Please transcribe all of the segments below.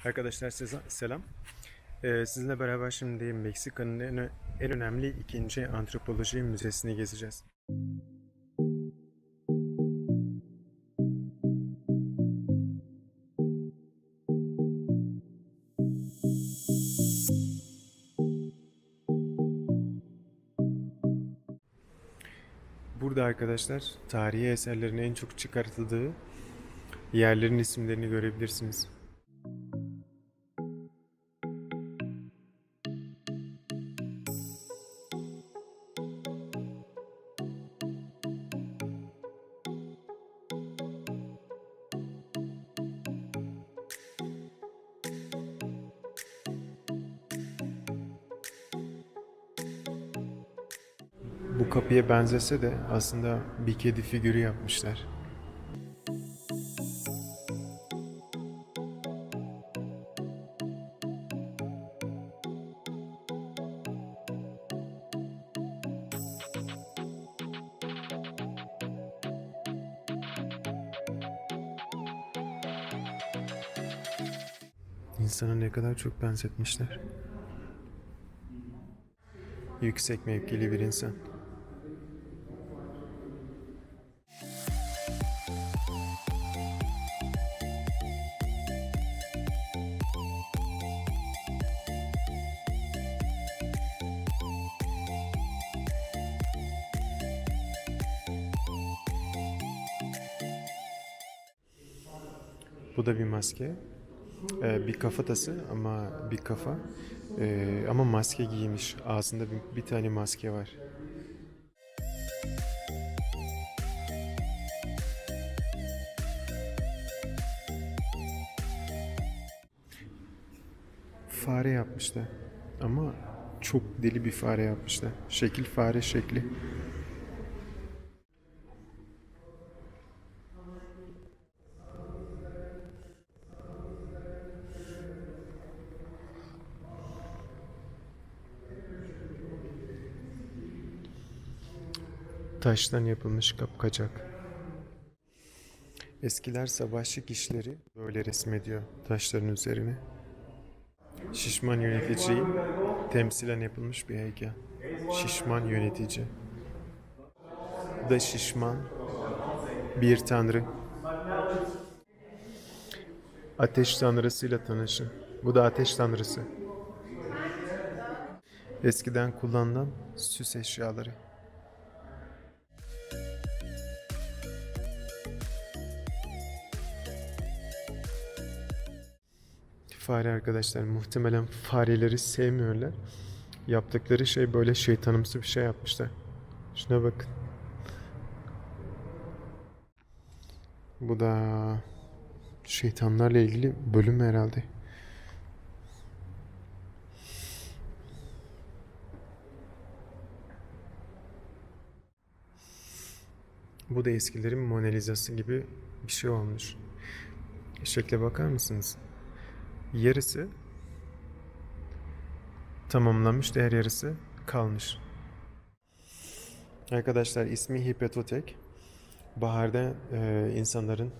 Arkadaşlar size selam. Sizinle beraber şimdi Meksika'nın en önemli ikinci antropoloji müzesini gezeceğiz. Burada arkadaşlar tarihi eserlerin en çok çıkartıldığı yerlerin isimlerini görebilirsiniz. Bu kapıya benzese de aslında bir kedi figürü yapmışlar. İnsana ne kadar çok benzetmişler. Yüksek mevkili bir insan. Bu da bir maske. Bir kafatası ama bir kafa. Ama maske giymiş. Ağzında bir tane maske var. Fare yapmışlar. Ama çok deli bir fare yapmışlar. Şekil fare şekli. Taştan yapılmış kapkacak. Eskiler savaşçı işleri böyle resmediyor taşların üzerine. Şişman yöneticiyi temsilen yapılmış bir heykel. Şişman yönetici. Bu da şişman bir tanrı. Ateş tanrısıyla tanışın. Bu da ateş tanrısı. Eskiden kullanılan süs eşyaları. Fare arkadaşlar muhtemelen fareleri sevmiyorlar. Yaptıkları şey böyle şeytanımsı bir şey yapmışlar. Şuna bakın. Bu da şeytanlarla ilgili bölüm herhalde. Bu da eskilerin Mona Lisa'sı gibi bir şey olmuş. Şekle bakar mısınız? Yarısı tamamlanmış, diğer yarısı kalmış. Arkadaşlar ismi Hipetotek. Baharda insanların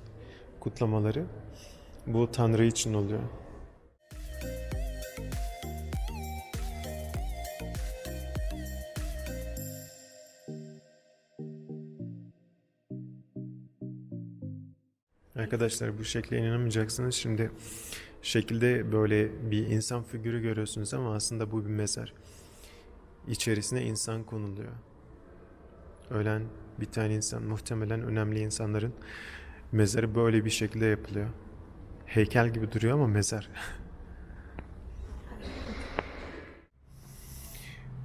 kutlamaları bu tanrı için oluyor. Arkadaşlar bu şekle inanamayacaksınız. Şimdi şekilde böyle bir insan figürü görüyorsunuz ama aslında bu bir mezar. İçerisine insan konuluyor. Ölen bir tane insan, muhtemelen önemli insanların mezarı böyle bir şekilde yapılıyor. Heykel gibi duruyor ama mezar.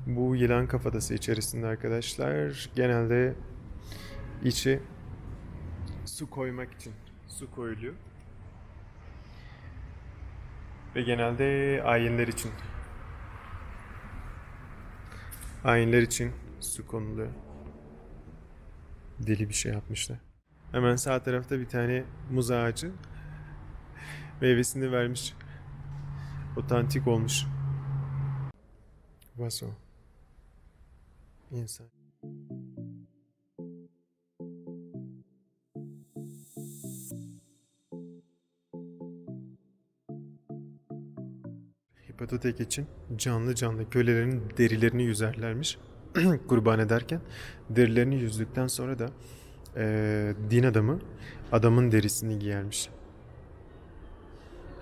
Bu yılan kafatası içerisinde arkadaşlar genelde içi su koymak için su koyuluyor. Ve genelde ayinler için su konuluyor. Deli bir şey yapmışlar. Hemen sağ tarafta bir tane muz ağacı meyvesini vermiş. Otantik olmuş. Vaso. İnsan. Hippotek için canlı canlı kölelerin derilerini yüzerlermiş kurban ederken. Derilerini yüzdükten sonra da din adamı adamın derisini giyermiş.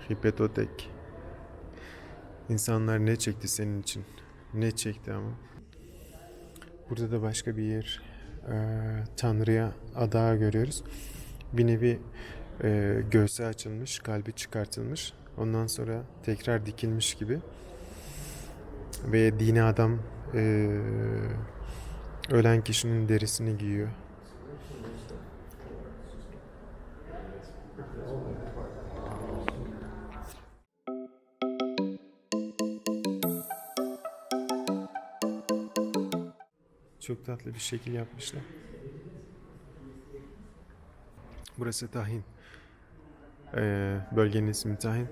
Hippotek. İnsanlar ne çekti senin için? Ne çekti ama. Burada da başka bir yer. Tanrı'ya adağı görüyoruz. Bir nevi göğsü açılmış, kalbi çıkartılmış. Ondan sonra tekrar dikilmiş gibi. Ve dini adam ölen kişinin derisini giyiyor. Çok tatlı bir şekil yapmışlar. Burası Tahin. Bölgenin ismi Tahin.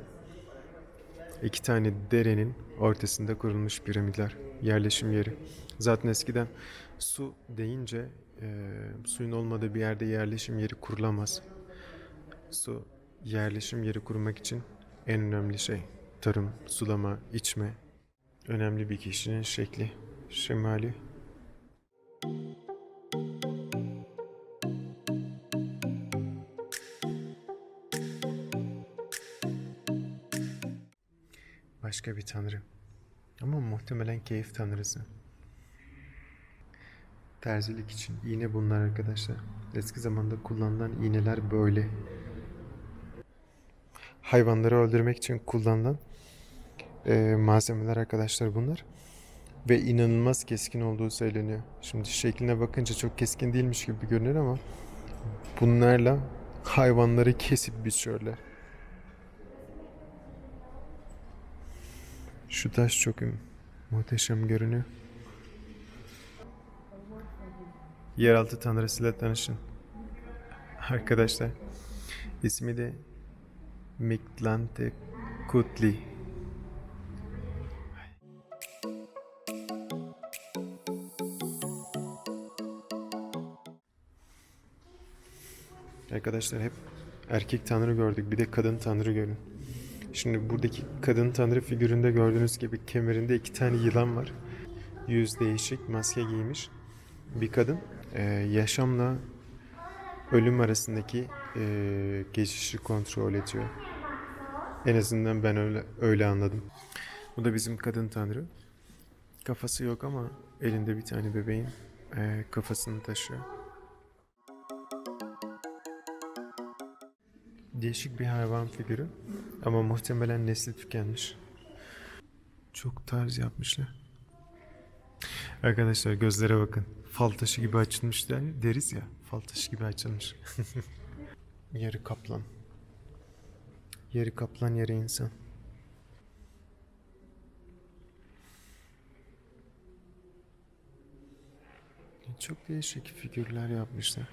İki tane derenin ortasında kurulmuş piramitler. Yerleşim yeri. Zaten eskiden su deyince suyun olmadığı bir yerde yerleşim yeri kurulamaz. Su yerleşim yeri kurmak için en önemli şey. Tarım, sulama, içme. Önemli bir kişinin şekli. Şemali. Başka bir tanrı. Ama muhtemelen keyif tanrısı. Terzilik için iğne bunlar arkadaşlar. Eski zamanda kullanılan iğneler böyle. Hayvanları öldürmek için kullanılan malzemeler arkadaşlar bunlar. Ve inanılmaz keskin olduğu söyleniyor. Şimdi şekline bakınca çok keskin değilmiş gibi görünür ama bunlarla hayvanları kesip biçiyorlar. Şu taş çok muhteşem görünüyor. Yeraltı tanrısıyla tanışın. Arkadaşlar ismi de Mictlantecutli. Arkadaşlar hep erkek tanrı gördük. Bir de kadın tanrı görün. Şimdi buradaki kadın tanrı figüründe gördüğünüz gibi kemerinde iki tane yılan var. Yüz değişik, maske giymiş. Bir kadın yaşamla ölüm arasındaki geçişi kontrol ediyor. En azından ben öyle anladım. Bu da bizim kadın tanrı. Kafası yok ama elinde bir tane bebeğin kafasını taşıyor. Değişik bir hayvan figürü ama muhtemelen nesli tükenmiş. Çok tarz yapmışlar. Arkadaşlar gözlere bakın. Fal taşı gibi açılmış deriz ya. Fal taşı gibi açılmış. Yarı kaplan. Yarı kaplan, yarı insan. Çok değişik figürler yapmışlar.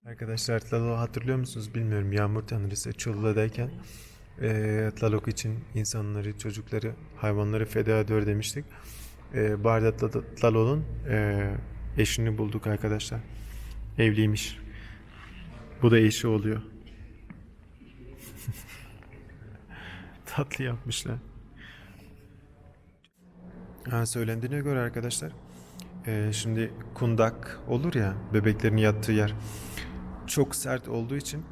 Arkadaşlar Tlalok'u hatırlıyor musunuz bilmiyorum. Yağmur tanrısı Çulla'dayken Tlalok için insanları, çocukları, hayvanları feda ediyor demiştik. Barda Tlalok'un eşini bulduk arkadaşlar. Evliymiş. Bu da eşi oluyor. Tatlı yapmışlar. Söylendiğine göre arkadaşlar şimdi kundak olur ya, bebeklerin yattığı yer çok sert olduğu için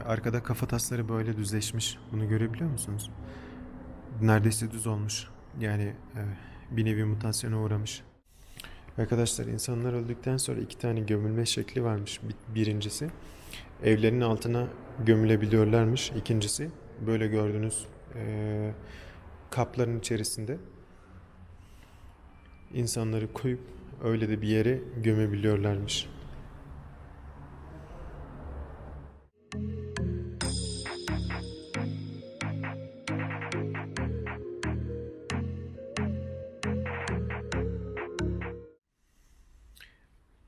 arkada kafatasları böyle düzleşmiş. Bunu görebiliyor musunuz? Neredeyse düz olmuş. Yani bir nevi mutasyona uğramış. Arkadaşlar insanlar öldükten sonra iki tane gömülme şekli varmış. Birincisi evlerinin altına gömülebiliyorlarmış. İkincisi böyle gördüğünüz kapların içerisinde insanları koyup öyle de bir yere gömebiliyorlarmış.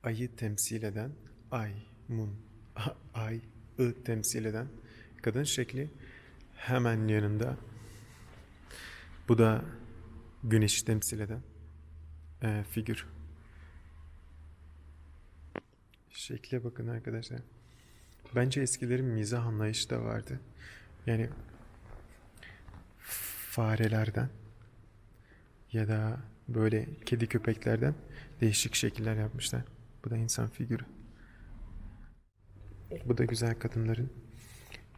Ayı temsil eden ay, mun, ay, temsil eden kadın şekli hemen yanında. Bu da güneşi temsil eden figür. Şekle bakın arkadaşlar. Bence eskilerin mizah anlayışı da vardı. Yani farelerden ya da böyle kedi köpeklerden değişik şekiller yapmışlar. Bu da insan figürü. Bu da güzel kadınların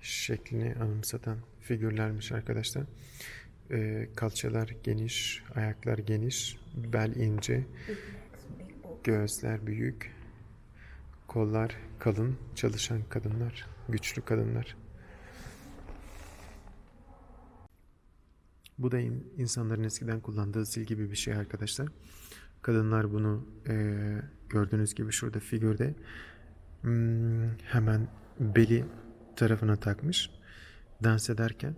şeklini anımsatan figürlermiş arkadaşlar. Kalçalar geniş, ayaklar geniş, bel ince, göğüsler büyük, kollar kalın, çalışan kadınlar, güçlü kadınlar. Bu da insanların eskiden kullandığı zil gibi bir şey arkadaşlar. Kadınlar bunu gördüğünüz gibi şurada figürde hemen beli tarafına takmış. Dans ederken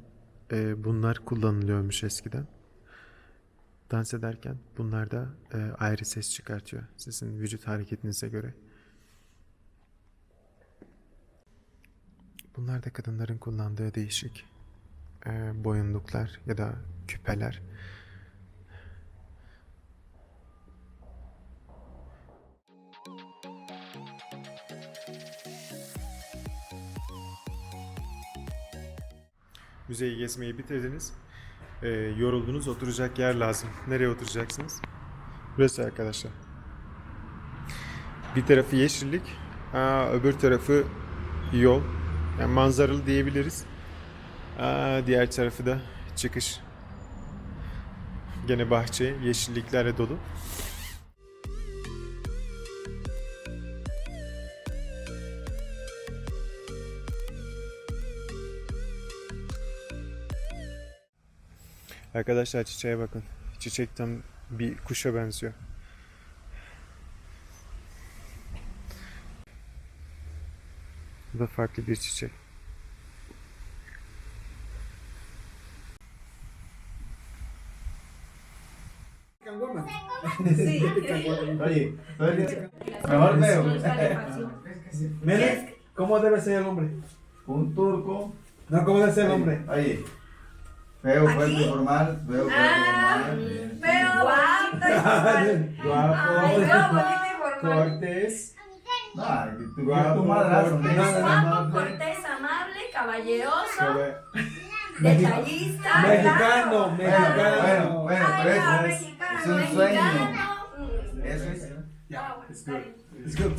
bunlar kullanılıyormuş eskiden. Dans ederken bunlar da ayrı ses çıkartıyor sizin vücut hareketinize göre. Bunlar da kadınların kullandığı değişik boyunluklar ya da küpeler. Müzeyi gezmeyi bitirdiniz. Yoruldunuz, oturacak yer lazım. Nereye oturacaksınız? Burası arkadaşlar. Bir tarafı yeşillik, öbür tarafı yol. Yani manzaralı diyebiliriz. Diğer tarafı da çıkış. Gene bahçe, yeşilliklerle dolu. Arkadaşlar çiçeğe bakın. Çiçek tam bir kuşa benziyor. Bu da farklı bir çiçek. Sí. Oye, mejor veo. Mira, ¿cómo debe ser el hombre? Un turco. No, ¿cómo debe ser el hombre? Oye, feo, fuerte, formal, feo, fuerte, formal. Feo, bonito y formal. Ay, Guapo. feo, bonito y formal. Cortés. No, que tu madrazo, ¿no? Guapo, cortés, amable, caballeroso, Mexi- detallista. Mexicano, claro. mexicano. Bueno, Ay, pero no, eso mexicano, es un sueño. mexicano. Eso es. Ah, bueno, está bien. It's good.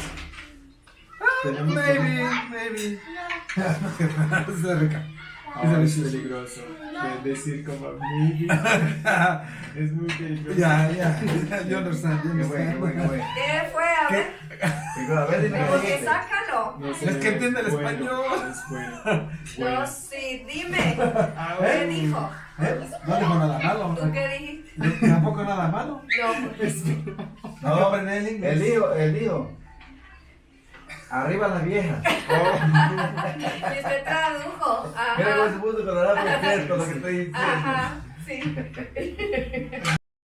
Tenemos Maybe. Es rica. Es peligroso decir como maybe. Es muy peligroso. Ya. You understand, you Qué bueno, qué bueno, qué understand. bueno. ¿Qué fue? A ver, Digo, a ver, dime qué porque dijiste. sácalo. No Es que entiende el bueno, español. Es bueno. No, sí, dime. ¿Qué dijo? No dijo nada malo. ¿Tú qué dijiste? Tampoco nada malo. No, pues. No, aprender el inglés. el hijo. Arriba la vieja. Y usted tradujo. Mira cómo se Ajá. puso colorado por cierto lo que estoy diciendo. Ajá, sí.